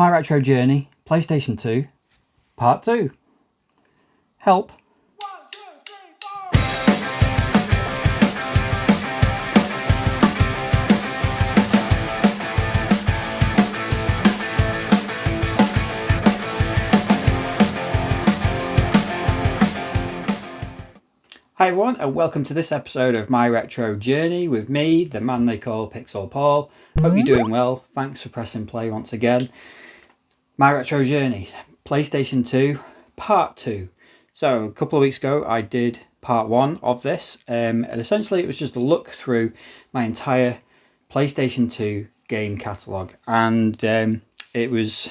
My Retro Journey, PlayStation 2, Part 2. Help. Hi everyone, and welcome to this episode of My Retro Journey with me, the man they call Pixel Paul. Hope you're doing well. Thanks for pressing play once again. My Retro Journey, PlayStation 2, Part 2. So a couple of weeks ago I did Part 1 of this, and essentially it was just a look through my entire PlayStation 2 game catalogue, and it was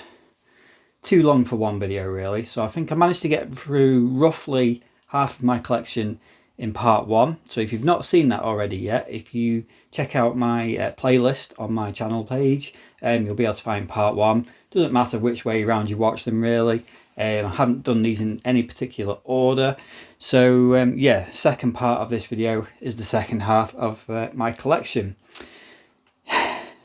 too long for one video really, so I think I managed to get through roughly half of my collection in Part 1. So if you've not seen that already yet, if you check out my playlist on my channel page, you'll be able to find Part 1. Doesn't matter which way around you watch them really. I haven't done these in any particular order. So yeah, second part of this video is the second half of my collection.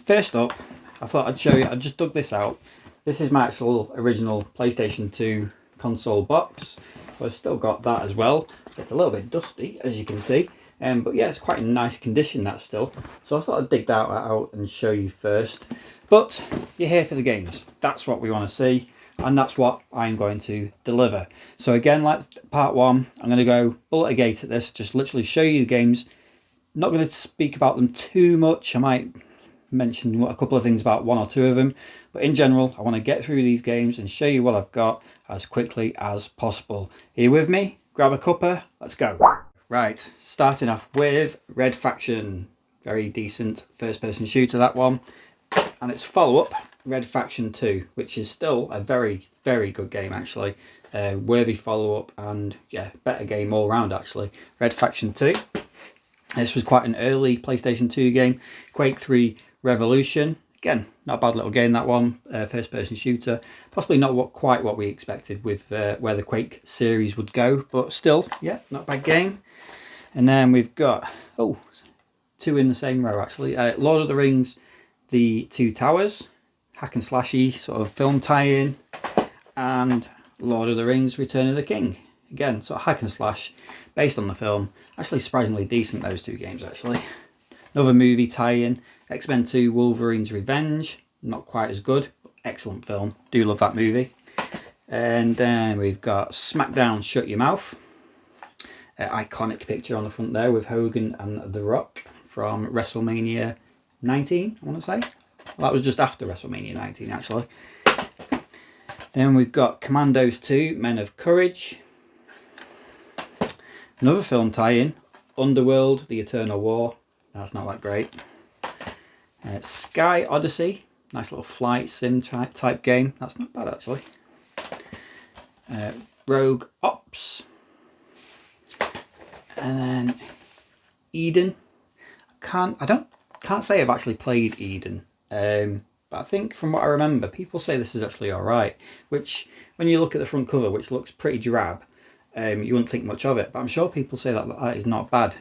First up, I thought I'd show you, I just dug this out. This is my actual original PlayStation 2 console box. I've still got that as well. It's a little bit dusty, as you can see, but yeah, it's quite in nice condition, that still. So I thought I'd dig that out and show you first. But you're here for the games. That's what we want to see, and that's what I'm going to deliver. So again, like Part 1, I'm going to go bullet a gate at this, just literally show you the games. Not going to speak about them too much. I might mention a couple of things about one or two of them, but in general I want to get through these games and show you what I've got as quickly as possible. Are you with me? Grab a cuppa, let's go. Right, starting off with Red Faction. Very decent first person shooter, that one, and its follow-up Red Faction 2, which is still a very good game actually. Worthy follow-up, and yeah, better game all round actually. Red Faction 2. This was quite an early PlayStation 2 game. Quake 3 Revolution. Again, not a bad little game, that one. First person shooter. Possibly not quite what we expected with where the Quake series would go, but still, yeah, not a bad game. And then we've got, oh, two in the same row actually. Lord of the Rings, The Two Towers. Hack and slashy sort of film tie-in. And Lord of the Rings, Return of the King. Again, sort of hack and slash based on the film. Actually surprisingly decent, those two games actually. Another movie tie-in, X-Men 2 Wolverine's Revenge. Not quite as good, but excellent film. Do love that movie. And then we've got SmackDown Shut Your Mouth. Iconic picture on the front there with Hogan and The Rock from WrestleMania 19, I want to say. Well, that was just after WrestleMania 19 actually. Then we've got Commandos 2 Men of Courage. Another film tie-in, Underworld, The Eternal War. That's not that great. Sky Odyssey, nice little flight sim type game. That's not bad actually. Rogue Ops. And then Eden. Can't say I've actually played Eden. But I think from what I remember, people say this is actually alright. Which, when you look at the front cover, which looks pretty drab, you wouldn't think much of it, but I'm sure people say that that is not bad.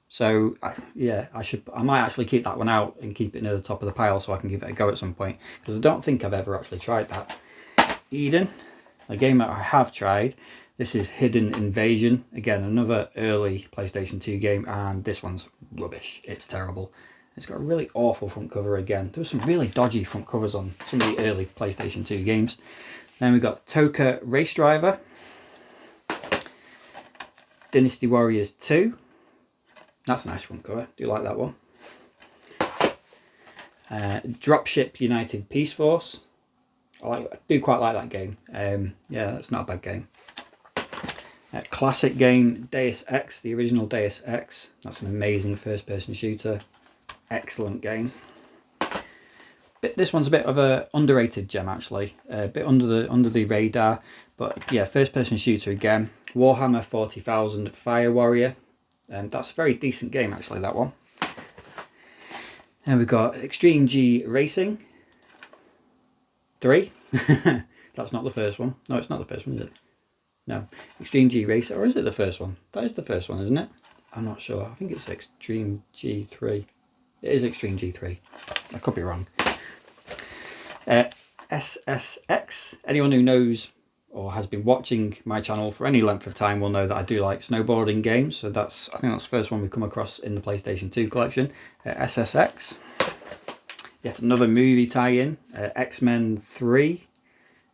So yeah, I might actually keep that one out and keep it near the top of the pile so I can give it a go at some point, because I don't think I've ever actually tried that. Eden, a game that I have tried. This is Hidden Invasion. Again, another early PlayStation 2 game, and this one's rubbish. It's terrible. It's got a really awful front cover again. There were some really dodgy front covers on some of the early PlayStation 2 games. Then we've got Toka Race Driver. Dynasty Warriors 2. That's a nice front cover. Do like that one. Dropship United Peace Force. I do quite like that game. Yeah, that's not a bad game. Classic game Deus Ex, the original Deus Ex. That's an amazing first-person shooter. Excellent game. This one's a bit of a underrated gem actually. A bit under the radar, but yeah, first-person shooter again. Warhammer 40,000 Fire Warrior. That's a very decent game actually, that one. And we've got Extreme G Racing 3. That's not the first one. No, it's not the first one, is it? No. Extreme G Racer, or is it the first one? That is the first one, isn't it? I'm not sure. I think it's Extreme G3. It is Extreme G3. I could be wrong. SSX. Anyone who knows or has been watching my channel for any length of time will know that I do like snowboarding games. So I think that's the first one we come across in the PlayStation 2 collection. SSX. Yet another movie tie-in. X-Men 3.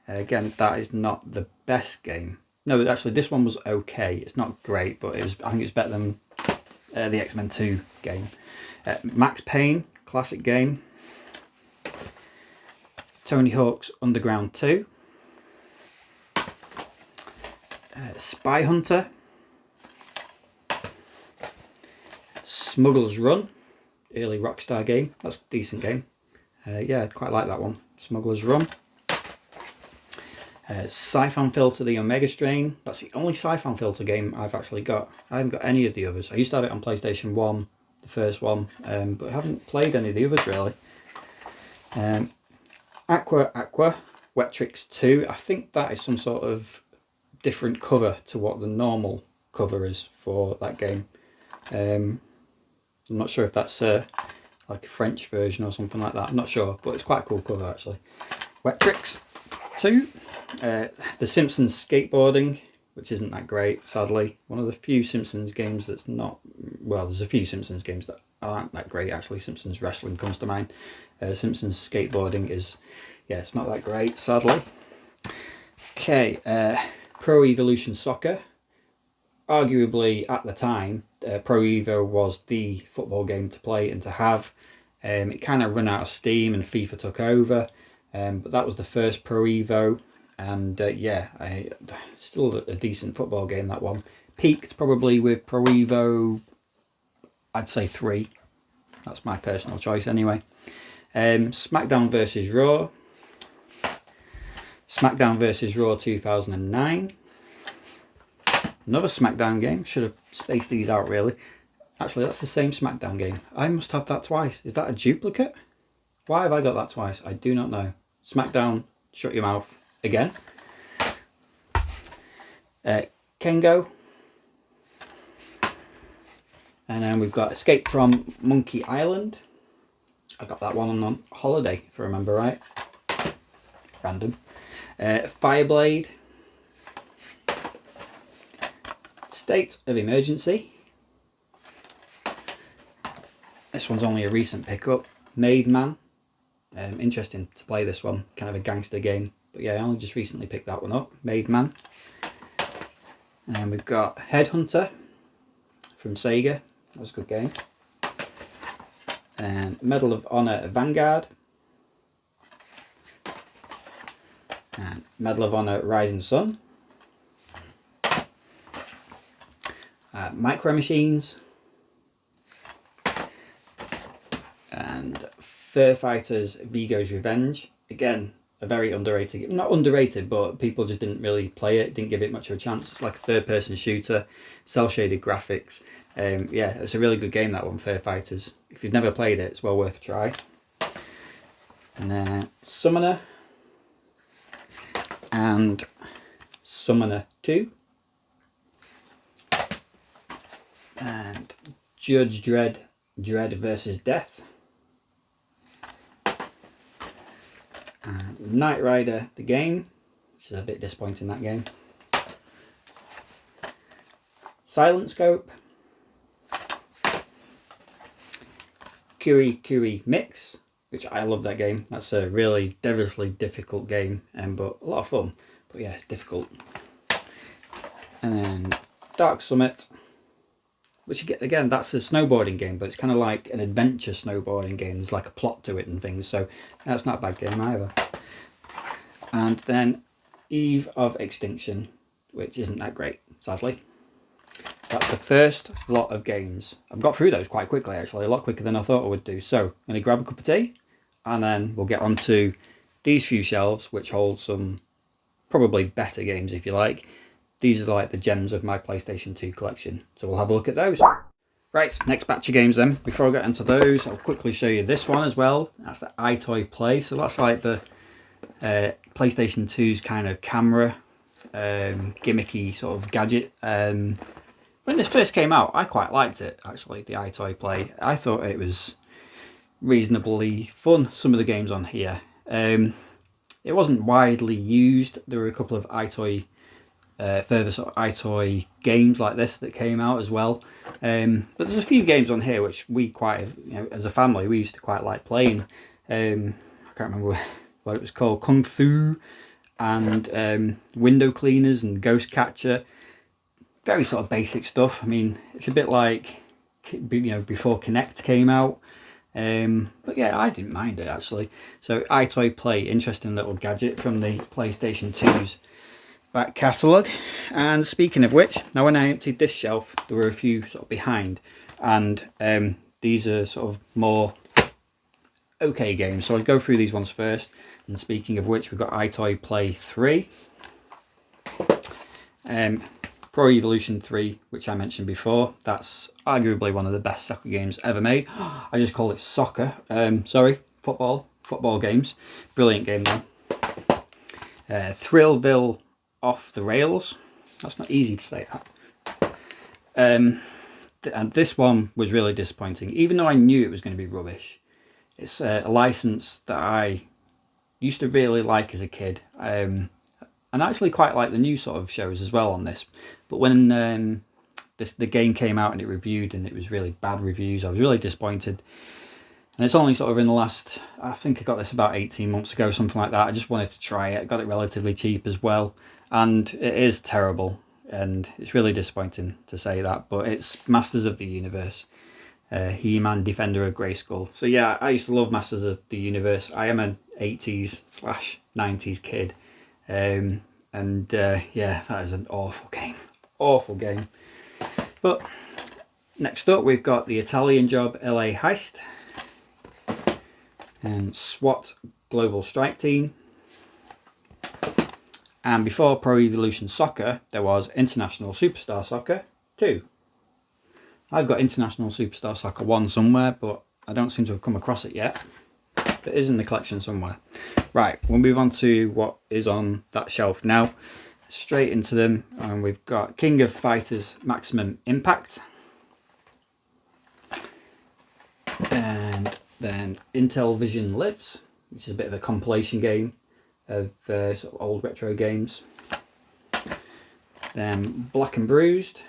Again, that is not the best game. No, actually, this one was okay. It's not great, but I think it's better than the X-Men 2 game. Max Payne, classic game. Tony Hawk's Underground 2. Spy Hunter. Smuggler's Run, early Rockstar game. That's a decent game. Yeah, I quite like that one. Smuggler's Run. Siphon Filter, the Omega Strain. That's the only Siphon Filter game I've actually got. I haven't got any of the others. I used to have it on PlayStation 1, the first one, but I haven't played any of the others really. Aqua, Wet Tricks 2. I think that is some sort of different cover to what the normal cover is for that game. I'm not sure if that's like a French version or something like that. I'm not sure, but it's quite a cool cover actually. Wet Tricks 2. The Simpsons Skateboarding, which isn't that great, sadly. One of the few Simpsons games that's not... Well, there's a few Simpsons games that aren't that great, actually. Simpsons Wrestling comes to mind. Simpsons Skateboarding is... Yeah, it's not that great, sadly. Okay, Pro Evolution Soccer. Arguably, at the time, Pro Evo was the football game to play and to have. It kind of ran out of steam and FIFA took over. But that was the first Pro Evo. And yeah, still a decent football game, that one. Peaked probably with Pro Evo, I'd say 3. That's my personal choice anyway. SmackDown vs Raw. SmackDown vs Raw 2009. Another SmackDown game. Should have spaced these out really. Actually, that's the same SmackDown game. I must have that twice. Is that a duplicate? Why have I got that twice? I do not know. SmackDown, shut your mouth. Again. Kengo. And then we've got Escape from Monkey Island. I got that one on holiday, if I remember right. Random. Fireblade. State of Emergency. This one's only a recent pickup. Made Man. Interesting to play this one. Kind of a gangster game. But yeah, I only just recently picked that one up. Made Man. And we've got Headhunter from Sega. That was a good game. And Medal of Honor Vanguard. And Medal of Honor Rising Sun. Micro Machines. And Fur Fighters Vigo's Revenge. Again, a very underrated game. Not underrated, but people just didn't really play it, didn't give it much of a chance. It's like a third-person shooter, cel-shaded graphics. Yeah, it's a really good game, that one, Fur Fighters. If you've never played it, it's well worth a try. And then Summoner. And Summoner 2. And Judge Dredd, Dredd vs. Death. And Knight Rider, the game, which is a bit disappointing, that game. Silent Scope. Kuri Mix, which I love that game. That's a really devilishly difficult game, but a lot of fun. But yeah, it's difficult. And then Dark Summit, which again, that's a snowboarding game, but it's kind of like an adventure snowboarding game. There's like a plot to it and things, so that's not a bad game either. And then Eve of Extinction, which isn't that great, sadly. That's the first lot of games. I've got through those quite quickly, actually, a lot quicker than I thought I would do. So I'm going to grab a cup of tea, and then we'll get on to these few shelves, which hold some probably better games, if you like. These are like the gems of my PlayStation 2 collection. So we'll have a look at those. Right, next batch of games then. Before I get into those, I'll quickly show you this one as well. That's the iToy Play. So that's like the PlayStation 2's kind of camera, gimmicky sort of gadget. When this first came out, I quite liked it, actually, the iToy Play. I thought it was reasonably fun, some of the games on here. it wasn't widely used. There were a couple of iToy, further sort of iToy games like this that came out as well. But there's a few games on here which we quite, as a family, we used to quite like playing. I can't remember what it was called, Kung Fu and Window Cleaners and Ghost Catcher. Very sort of basic stuff. I mean, it's a bit like, before Kinect came out. But yeah, I didn't mind it actually. So iToy Play, interesting little gadget from the PlayStation 2's back catalogue. And speaking of which, now when I emptied this shelf, there were a few sort of behind, and these are sort of more okay games. So I'll go through these ones first. And speaking of which, we've got iToy Play 3. Pro Evolution 3, which I mentioned before. That's arguably one of the best soccer games ever made. I just call it soccer. Sorry, football games. Brilliant game though. Thrillville Off the Rails. That's not easy to say that. And this one was really disappointing, even though I knew it was going to be rubbish. It's a license that I used to really like as a kid. And I actually quite like the new sort of shows as well on this. But when the game came out and it reviewed and it was really bad reviews, I was really disappointed. And it's only sort of in the last, I think I got this about 18 months ago, something like that. I just wanted to try it. I got it relatively cheap as well. And it is terrible. And it's really disappointing to say that. But it's Masters of the Universe. He-Man, Defender of Grayskull. So yeah, I used to love Masters of the Universe. I am an 80s/90s kid. Yeah, that is an awful game. But next up, we've got the Italian Job LA Heist and SWAT Global Strike Team. And before Pro Evolution Soccer, there was International Superstar Soccer 2. I've got International Superstar Soccer 1 somewhere, but I don't seem to have come across it yet. It is in the collection somewhere. Right, we'll move on to what is on that shelf now. Straight into them, and we've got King of Fighters Maximum Impact. And then Intel Vision Lives, which is a bit of a compilation game of sort of old retro games. Then Black and Bruised.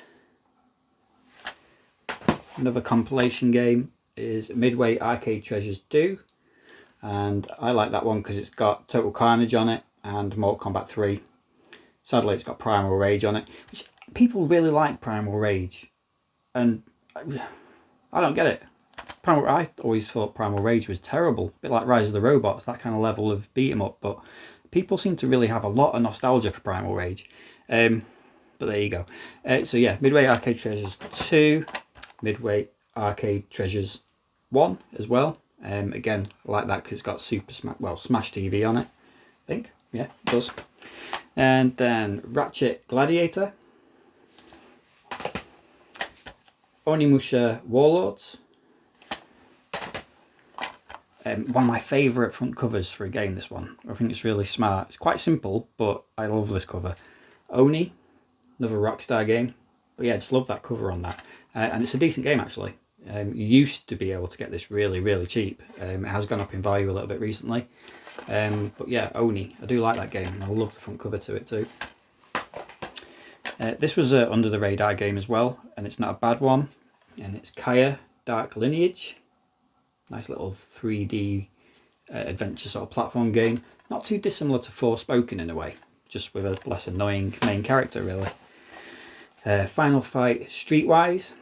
Another compilation game is Midway Arcade Treasures 2. And I like that one because it's got Total Carnage on it and Mortal Kombat 3. Sadly, it's got Primal Rage on it, which people really like Primal Rage. And I don't get it. I always thought Primal Rage was terrible. A bit like Rise of the Robots, that kind of level of beat 'em up. But people seem to really have a lot of nostalgia for Primal Rage. But there you go. So yeah, Midway Arcade Treasures 2. Midway Arcade Treasures 1 as well. Again, I like that because it's got Smash TV on it, I think. Yeah, it does. And then Ratchet Gladiator. Onimusha Warlords. One of my favourite front covers for a game, this one. I think it's really smart. It's quite simple, but I love this cover. Oni, another Rockstar game. But yeah, I just love that cover on that. And it's a decent game, actually. You used to be able to get this really, really cheap. It has gone up in value a little bit recently. But yeah, Oni. I do like that game. I love the front cover to it too. This was an under the radar game as well, and it's not a bad one. And it's Kaya Dark Lineage. Nice little 3D adventure sort of platform game. Not too dissimilar to Forspoken in a way, just with a less annoying main character really. Final Fight Streetwise.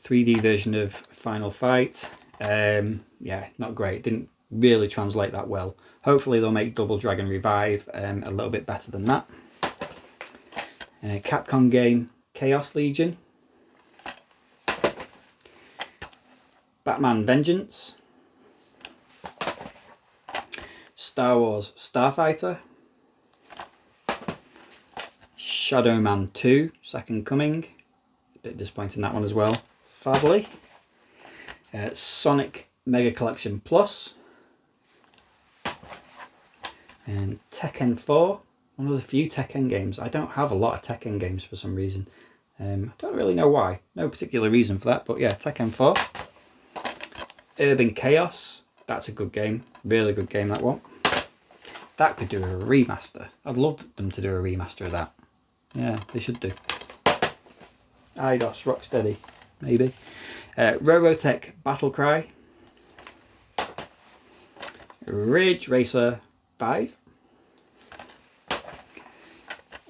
3D version of Final Fight. Yeah, not great. Didn't really translate that well. Hopefully they'll make Double Dragon Revive a little bit better than that. Capcom game Chaos Legion. Batman Vengeance. Star Wars Starfighter. Shadow Man 2 Second Coming. A bit disappointing that one as well, sadly. Sonic Mega Collection Plus. And Tekken 4. One of the few Tekken games. I don't have a lot of Tekken games for some reason. I don't really know why. No particular reason for that, but yeah, Tekken 4. Urban Chaos. That's a good game. Really good game, that one. That could do a remaster. I'd love them to do a remaster of that. Yeah, they should do. Eidos, Rocksteady, maybe. Robotech Battle Cry. Ridge Racer 5.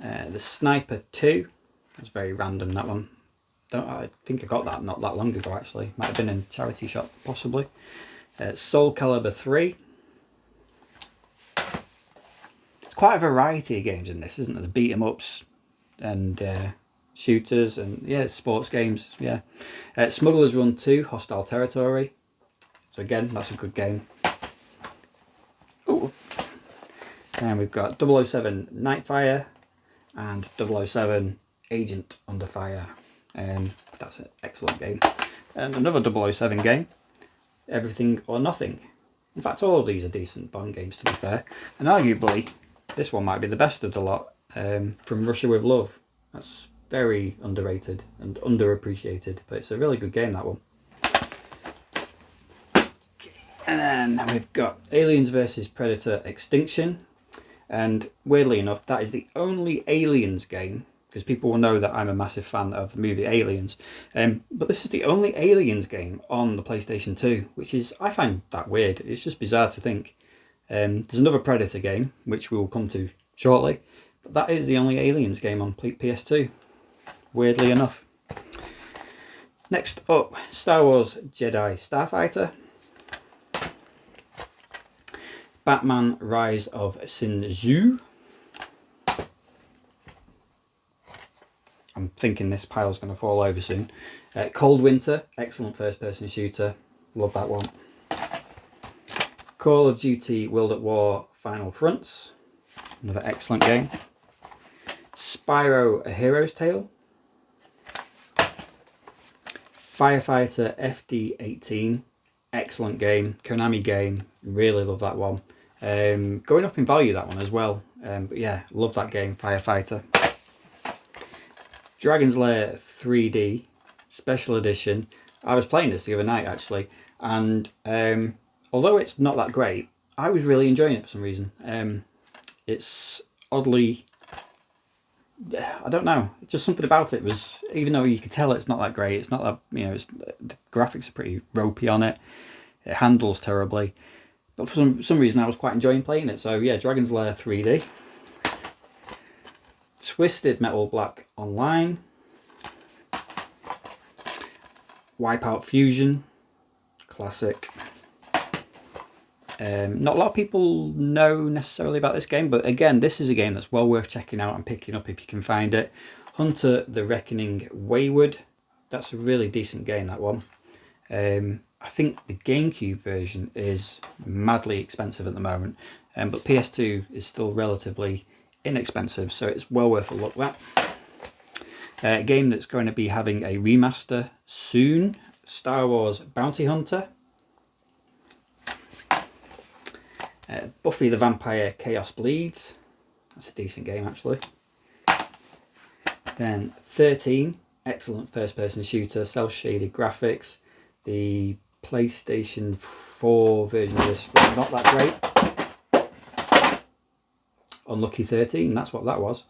The Sniper 2. That's very random, that one. I think I got that not that long ago, actually. Might have been in a charity shop, possibly. Soul Calibur 3. It's quite a variety of games in this, isn't there? The beat 'em ups and shooters and, yeah, sports games, yeah. Smuggler's Run 2, Hostile Territory. So again, that's a good game. Oh, and we've got 007 Nightfire and 007 Agent Under Fire. That's an excellent game. And another 007 game, Everything or Nothing. In fact, all of these are decent Bond games, to be fair. And arguably, this one might be the best of the lot, From Russia With Love. That's very underrated and underappreciated, but it's a really good game, that one. And then we've got Aliens vs Predator Extinction. And weirdly enough, that is the only Aliens game, because people will know that I'm a massive fan of the movie Aliens. But this is the only Aliens game on the PlayStation 2, which is, I find that weird. It's just bizarre to think. There's another Predator game, which we will come to shortly, but that is the only Aliens game on PS2, weirdly enough. Next up, Star Wars Jedi Starfighter. Batman Rise of Sin Tzu. I'm thinking this pile's going to fall over soon. Cold Winter, excellent first-person shooter. Love that one. Call of Duty World at War Final Fronts. Another excellent game. Spyro A Hero's Tale. Firefighter FD18. Excellent game. Konami game. Really love that one. Going up in value, that one as well. But yeah, love that game, Firefighter. Dragon's Lair 3D Special Edition. I was playing this the other night, actually, and although it's not that great, I was really enjoying it for some reason. It's oddly, I don't know, just something about it was, even though you could tell it's not that great, it's not that, the graphics are pretty ropey on it, it handles terribly, but for some reason I was quite enjoying playing it. So yeah, Dragon's Lair 3D. Twisted Metal Black Online. Wipeout Fusion. Classic. Not a lot of people know necessarily about this game, but again, this is a game that's well worth checking out and picking up if you can find it. Hunter the Reckoning Wayward. That's a really decent game, that one. I think the GameCube version is madly expensive at the moment, but PS2 is still relatively inexpensive, so it's well worth a look. That a game that's going to be having a remaster soon, Star Wars Bounty Hunter. Buffy the Vampire Chaos Bleeds. That's a decent game, actually. Then 13, excellent first-person shooter, cel-shaded graphics. The PlayStation 4 version of this was not that great. Unlucky 13, that's what that was.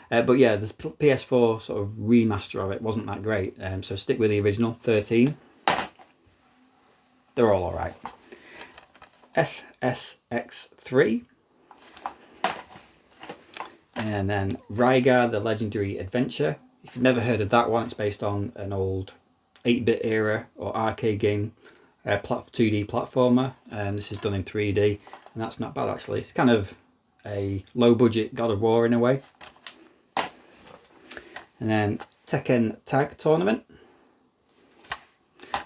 But yeah, the PS4 sort of remaster of it wasn't that great, so stick with the original 13. They're all alright. SSX3. And then Rygar the Legendary Adventure. If you've never heard of that one, it's based on an old 8-bit era or arcade game, 2D platformer. This is done in 3D, and that's not bad actually. It's kind of a low budget God of War in a way. And then Tekken Tag Tournament.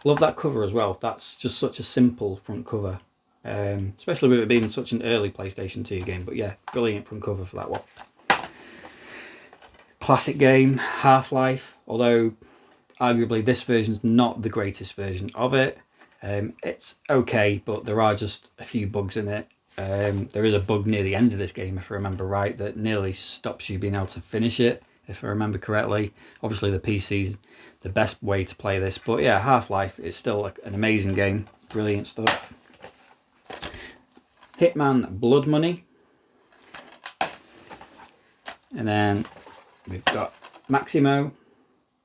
Love that cover as well. That's just such a simple front cover, especially with it being such an early PlayStation 2 game. But yeah, brilliant front cover for that one. Classic game, Half-Life, although arguably this version's not the greatest version of it. It's okay, but there are just a few bugs in it. There is a bug near the end of this game, if I remember right, that nearly stops you being able to finish it, if I remember correctly. Obviously the PC's the best way to play this, but yeah, Half-Life is still an amazing game. Brilliant stuff. Hitman Blood Money. And then we've got Maximo,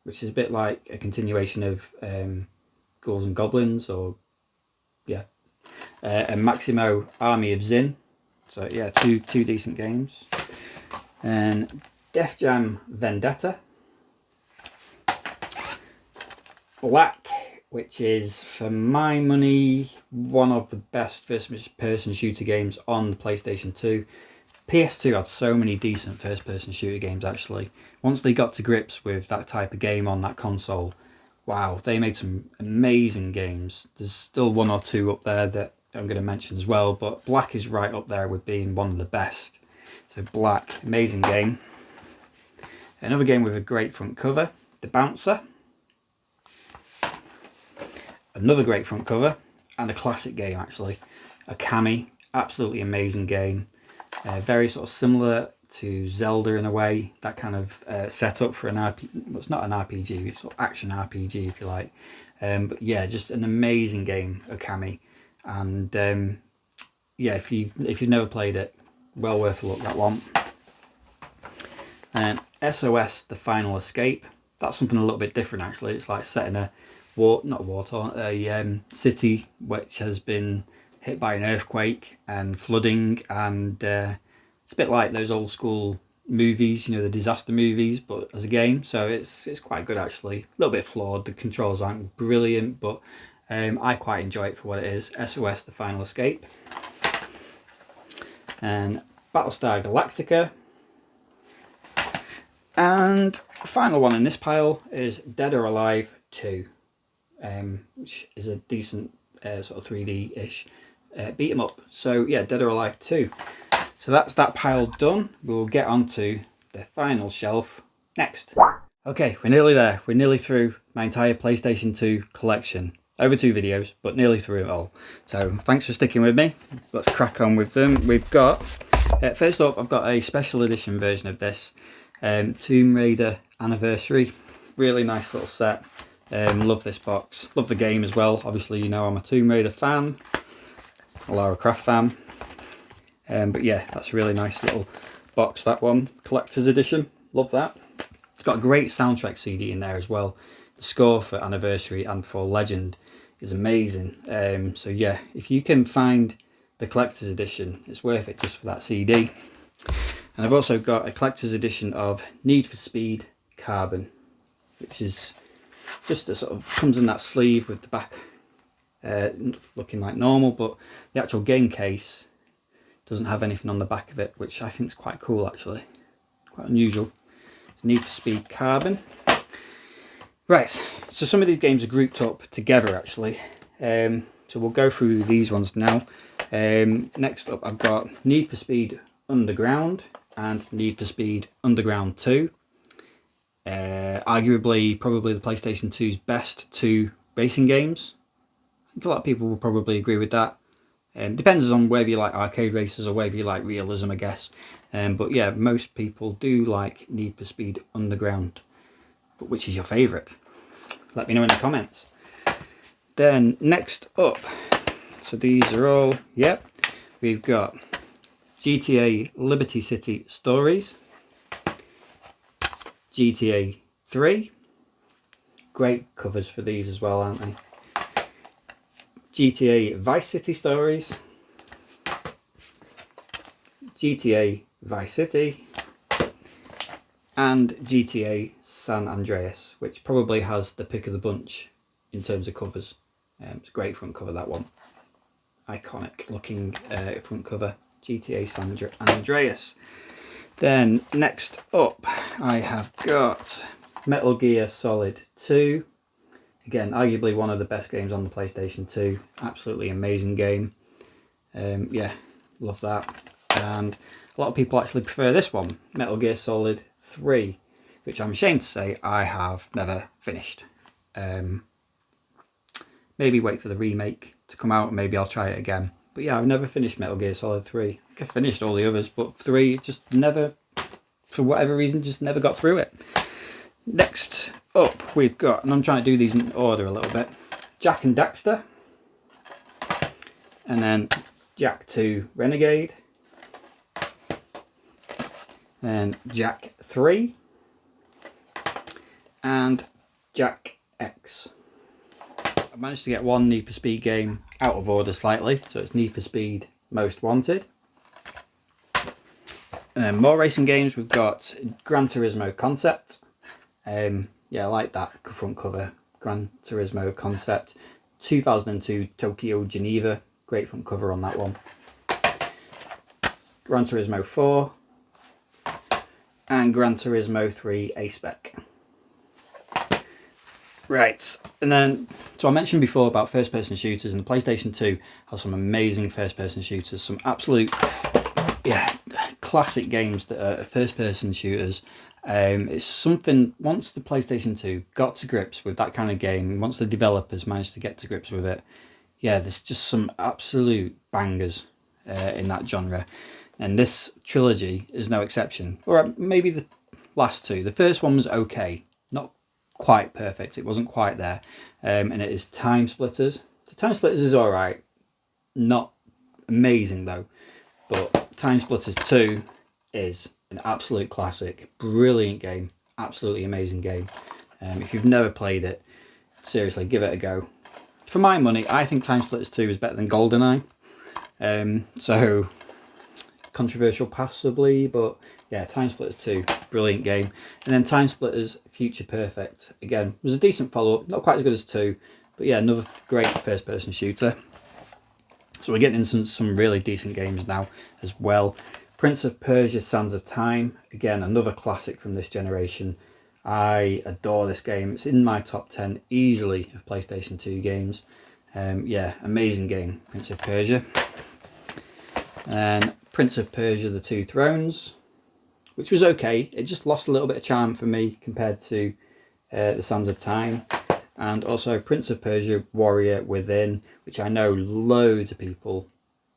which is a bit like a continuation of Ghouls and Goblins, or yeah, and Maximo Army of Zin. So yeah, two decent games. And Def Jam Vendetta. Black, which is, for my money, one of the best first-person shooter games on the PlayStation 2. PS2 had so many decent first-person shooter games, actually. Once they got to grips with that type of game on that console, wow, they made some amazing games. There's still one or two up there that I'm going to mention as well, but Black is right up there with being one of the best. So Black, amazing game. Another game with a great front cover, The Bouncer. Another great front cover, and a classic game actually, Okami, absolutely amazing game. Very sort of similar to Zelda in a way, that kind of setup for an RPG. Well, it's not an RPG, it's sort of action RPG if you like. But yeah, just an amazing game, Okami. And yeah, if you've never played it, well worth a look, that one. And SOS: The Final Escape. That's something a little bit different actually. It's like set in a city which has been hit by an earthquake and flooding, and it's a bit like those old school movies, you know, the disaster movies, but as a game. So it's quite good actually. A little bit flawed. The controls aren't brilliant, but I quite enjoy it for what it is. SOS: The Final Escape. And Battlestar Galactica. And the final one in this pile is Dead or Alive 2, which is a decent sort of 3D-ish beat 'em up. So yeah, Dead or Alive 2. So that's that pile done. We'll get on to the final shelf next. Okay, we're nearly there. We're nearly through my entire PlayStation 2 collection. Over 2 videos, but nearly through it all. So thanks for sticking with me. Let's crack on with them. We've got, first up, I've got a special edition version of this. Tomb Raider Anniversary. Really nice little set. Love this box. Love the game as well. Obviously, you know I'm a Tomb Raider fan. A Lara Croft fan. But yeah, that's a really nice little box, that one. Collector's edition. Love that. It's got a great soundtrack CD in there as well. The score for Anniversary and for Legend is amazing. So yeah, if you can find the collector's edition, it's worth it just for that CD. And I've also got a collector's edition of Need for Speed Carbon, which is just a sort of, comes in that sleeve with the back looking like normal, but the actual game case doesn't have anything on the back of it, which I think is quite cool actually, quite unusual. Need for Speed Carbon. Right, so some of these games are grouped up together actually, so we'll go through these ones now. Next up I've got Need for Speed Underground and Need for Speed Underground 2. Arguably, probably the PlayStation 2's best 2 racing games. I think a lot of people will probably agree with that. Depends on whether you like arcade races or whether you like realism, I guess. But yeah, most people do like Need for Speed Underground. But which is your favourite? Let me know in the comments. Then next up, so these are all, yep, we've got GTA Liberty City Stories, GTA 3, great covers for these as well, aren't they? GTA Vice City Stories, GTA Vice City, and GTA San Andreas, which probably has the pick of the bunch in terms of covers. It's a great front cover, that one. Iconic looking front cover. GTA San Andreas. Then next up I have got Metal Gear Solid 2. Again, arguably one of the best games on the PlayStation 2. Absolutely amazing game. Yeah, love that. And a lot of people actually prefer this one, Metal Gear Solid 3, which I'm ashamed to say I have never finished. Maybe wait for the remake to come out and maybe I'll try it again. But yeah, I've never finished Metal Gear Solid 3. I've finished all the others, but 3 just never, for whatever reason, just never got through it. Next up we've got, and I'm trying to do these in order a little bit, Jak and Daxter. And then Jack 2 Renegade, then Jack 3, and Jack X. I managed to get one Need for Speed game out of order slightly, so it's Need for Speed Most Wanted. And then more racing games, we've got Gran Turismo Concept. Yeah, I like that front cover, Gran Turismo Concept. 2002 Tokyo Geneva, great front cover on that one. Gran Turismo 4 and Gran Turismo 3 A-Spec. Right, and then, so I mentioned before about first-person shooters, and the PlayStation 2 has some amazing first-person shooters, some absolute, yeah, classic games that are first-person shooters. It's something, once the PlayStation 2 got to grips with that kind of game, once the developers managed to get to grips with it, yeah, there's just some absolute bangers in that genre. And this trilogy is no exception. Or maybe the last two. The first one was okay, not quite perfect, it wasn't quite there. And it is Time Splitters. So Time Splitters is alright, not amazing though, but Time Splitters 2 is an absolute classic, brilliant game, absolutely amazing game. If you've never played it, seriously, give it a go. For my money, I think Time Splitters 2 is better than GoldenEye. So, controversial possibly, but yeah, Time Splitters 2, brilliant game. And then Time Splitters Future Perfect, again, was a decent follow-up, not quite as good as 2, but yeah, another great first-person shooter. So we're getting into some really decent games now as well. Prince of Persia Sands of Time, again, another classic from this generation. I adore this game. It's in my top 10 easily of PlayStation 2 games. Yeah, amazing game, Prince of Persia. And Prince of Persia The Two Thrones, which was okay. It just lost a little bit of charm for me compared to the Sands of Time. And also Prince of Persia Warrior Within, which I know loads of people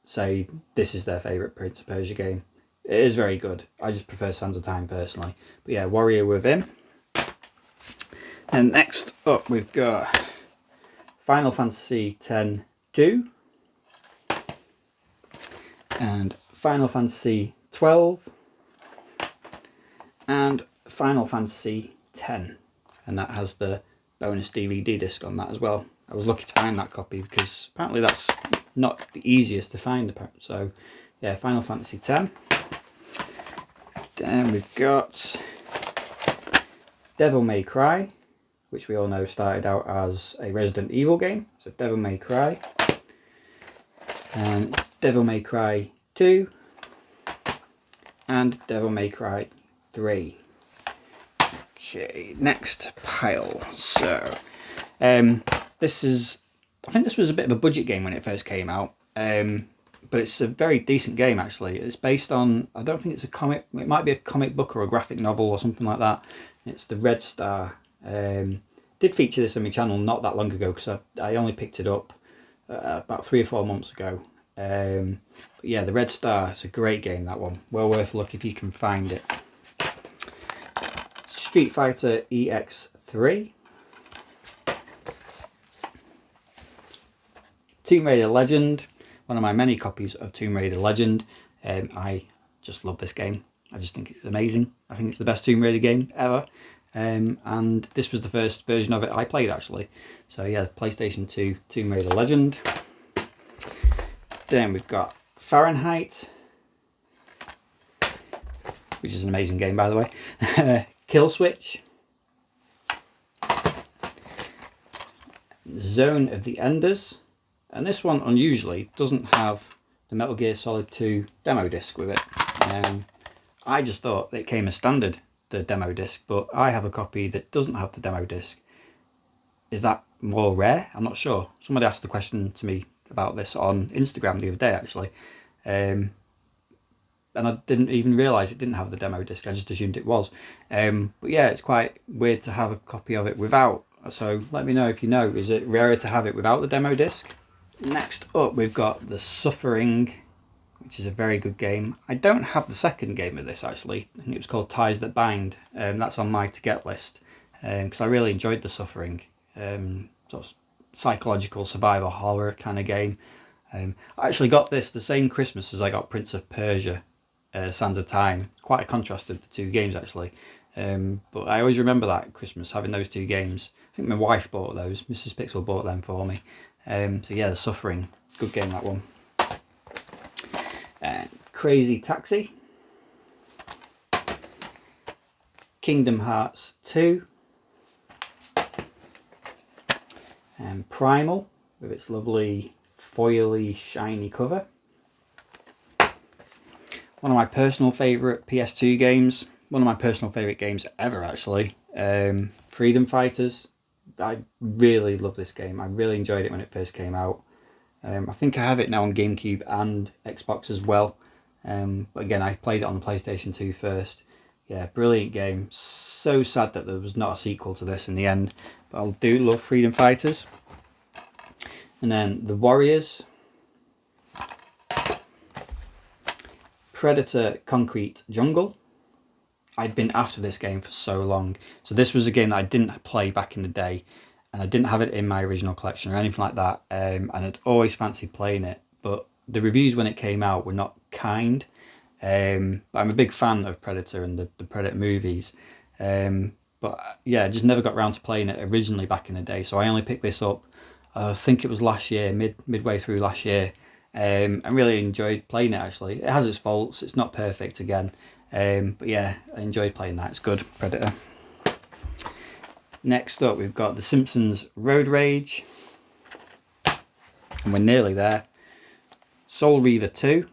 say this is their favourite Prince of Persia game. It is very good. I just prefer Sands of Time personally. But yeah, Warrior Within. And next up we've got Final Fantasy X-2 and Final Fantasy 12 and Final Fantasy X. And that has the bonus DVD disc on that as well. I was lucky to find that copy because apparently that's not the easiest to find. So yeah, Final Fantasy X. Then we've got Devil May Cry, which we all know started out as a Resident Evil game. So Devil May Cry. And Devil May Cry 2. And Devil May Cry 3. Okay, next pile. So, this is, I think this was a bit of a budget game when it first came out. But it's a very decent game actually. It's based on, I don't think it's a comic, it might be a comic book or a graphic novel or something like that. It's the Red Star. Did feature this on my channel not that long ago because I only picked it up about 3 or 4 months ago. But yeah, the Red Star, it's a great game, that one. Well worth a look if you can find it. Street Fighter EX3. Tomb Raider Legend. One of my many copies of Tomb Raider Legend. I just love this game. I just think it's amazing. I think it's the best Tomb Raider game ever. And this was the first version of it I played actually. So yeah, PlayStation 2 Tomb Raider Legend. Then we've got Fahrenheit, which is an amazing game by the way. Kill Switch. Zone of the Enders. And this one, unusually, doesn't have the Metal Gear Solid 2 demo disc with it. I just thought it came as standard, the demo disc, but I have a copy that doesn't have the demo disc. Is that more rare? I'm not sure. Somebody asked the question to me about this on Instagram the other day, actually. And I didn't even realise it didn't have the demo disc. I just assumed it was. But yeah, it's quite weird to have a copy of it without. So let me know if you know. Is it rarer to have it without the demo disc? Next up, we've got The Suffering, which is a very good game. I don't have the second game of this, actually. I think it was called Ties That Bind. That's on my to-get list, because I really enjoyed The Suffering. Sort of psychological survival horror kind of game. I actually got this the same Christmas as I got Prince of Persia, Sands of Time. Quite a contrast of the two games actually. But I always remember that Christmas having those two games. I think my wife bought those. Mrs. Pixel bought them for me. So yeah, The Suffering, good game that one. Crazy Taxi, Kingdom Hearts 2, and Primal with its lovely foily shiny cover. One of my personal favourite PS2 games, one of my personal favourite games ever actually, Freedom Fighters. I really love this game. I really enjoyed it when it first came out. I think I have it now on GameCube and Xbox as well. But again, I played it on the PlayStation 2 first. Yeah, brilliant game. So sad that there was not a sequel to this in the end. But I do love Freedom Fighters. And then The Warriors, Predator Concrete Jungle. I'd been after this game for so long. So this was a game that I didn't play back in the day. And I didn't have it in my original collection or anything like that. And I'd always fancied playing it. But the reviews when it came out were not kind. But I'm a big fan of Predator and the Predator movies. But yeah, I just never got around to playing it originally back in the day. So I only picked this up, I think it was last year, midway through last year. I really enjoyed playing it actually. It has its faults, it's not perfect again. But yeah, I enjoyed playing that, it's good, Predator. Next up we've got The Simpsons Road Rage. And we're nearly there. Soul Reaver 2,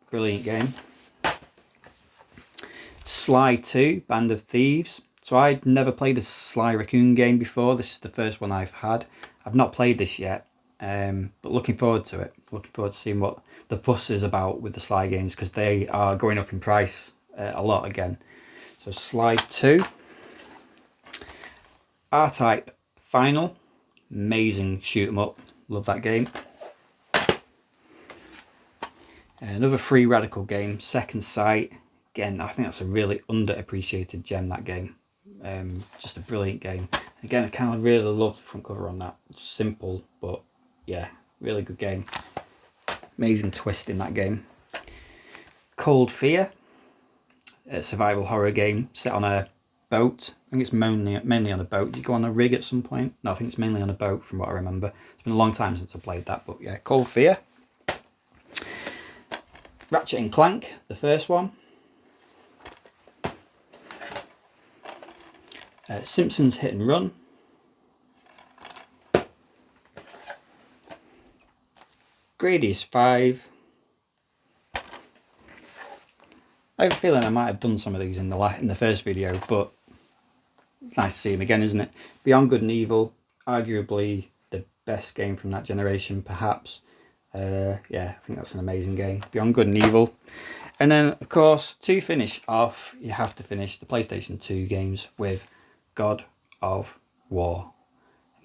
brilliant game. Sly 2, Band of Thieves. So I'd never played a Sly Raccoon game before. This is the first one I've had. I've not played this yet, but looking forward to it. Looking forward to seeing what the fuss is about with the Sly games, because they are going up in price a lot again. So Sly 2. R-Type Final. Amazing shoot 'em up. Love that game. Another Free Radical game, Second Sight. Again, I think that's a really underappreciated gem, that game. Just a brilliant game. Again, I kind of really love the front cover on that. It's simple, but yeah, really good game. Amazing twist in that game. Cold Fear, a survival horror game set on a boat. I think it's mainly on a boat. Do you go on a rig at some point? No, I think it's mainly on a boat from what I remember. It's been a long time since I played that, but yeah, Cold Fear. Ratchet and Clank, the first one. Simpsons Hit and Run. Gradius 5. I have a feeling I might have done some of these in the first video, but it's nice to see them again, isn't it? Beyond Good and Evil, arguably the best game from that generation, perhaps. Yeah, I think that's an amazing game. Beyond Good and Evil. And then, of course, to finish off, you have to finish the PlayStation 2 games with God of War.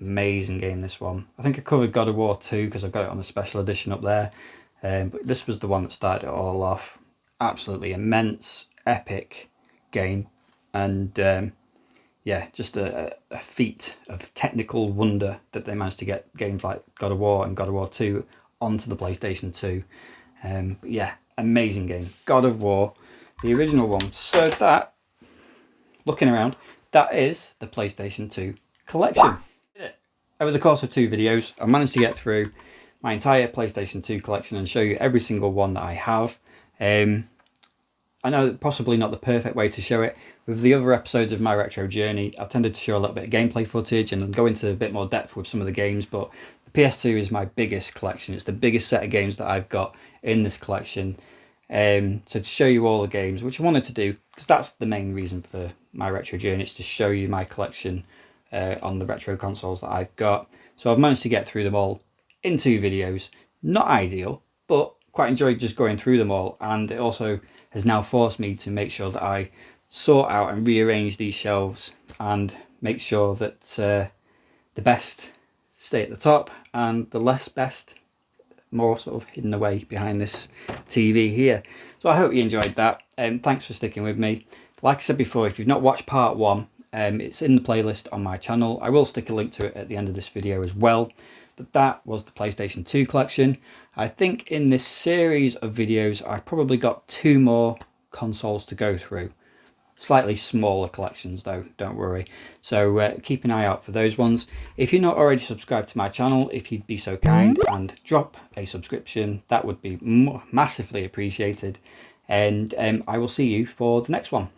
Amazing game, this one. I think I covered God of War 2 because I've got it on a special edition up there. But this was the one that started it all off. Absolutely immense, epic game. And yeah, just a feat of technical wonder that they managed to get games like God of War and God of War 2 onto the PlayStation 2. But yeah, amazing game. God of War, the original one. So that, looking around, that is the PlayStation 2 collection. Over the course of 2 videos, I managed to get through my entire PlayStation 2 collection and show you every single one that I have. I know possibly not the perfect way to show it. With the other episodes of my retro journey, I've tended to show a little bit of gameplay footage and go into a bit more depth with some of the games, but the PS2 is my biggest collection. It's the biggest set of games that I've got in this collection. So to show you all the games, which I wanted to do, because that's the main reason for my retro journey, is to show you my collection on the retro consoles that I've got. So I've managed to get through them all in 2 videos. Not ideal, but quite enjoyed just going through them all, and it also has now forced me to make sure that I sort out and rearrange these shelves and make sure that the best stay at the top and the less best more sort of hidden away behind this TV here. So I hope you enjoyed that. Thanks for sticking with me. Like I said before, if you've not watched part 1, it's in the playlist on my channel. I will stick a link to it at the end of this video as well. But that was the PlayStation 2 collection. I think in this series of videos, I've probably got 2 more consoles to go through. Slightly smaller collections though, don't worry. So keep an eye out for those ones. If you're not already subscribed to my channel, if you'd be so kind and drop a subscription, that would be massively appreciated. And I will see you for the next one.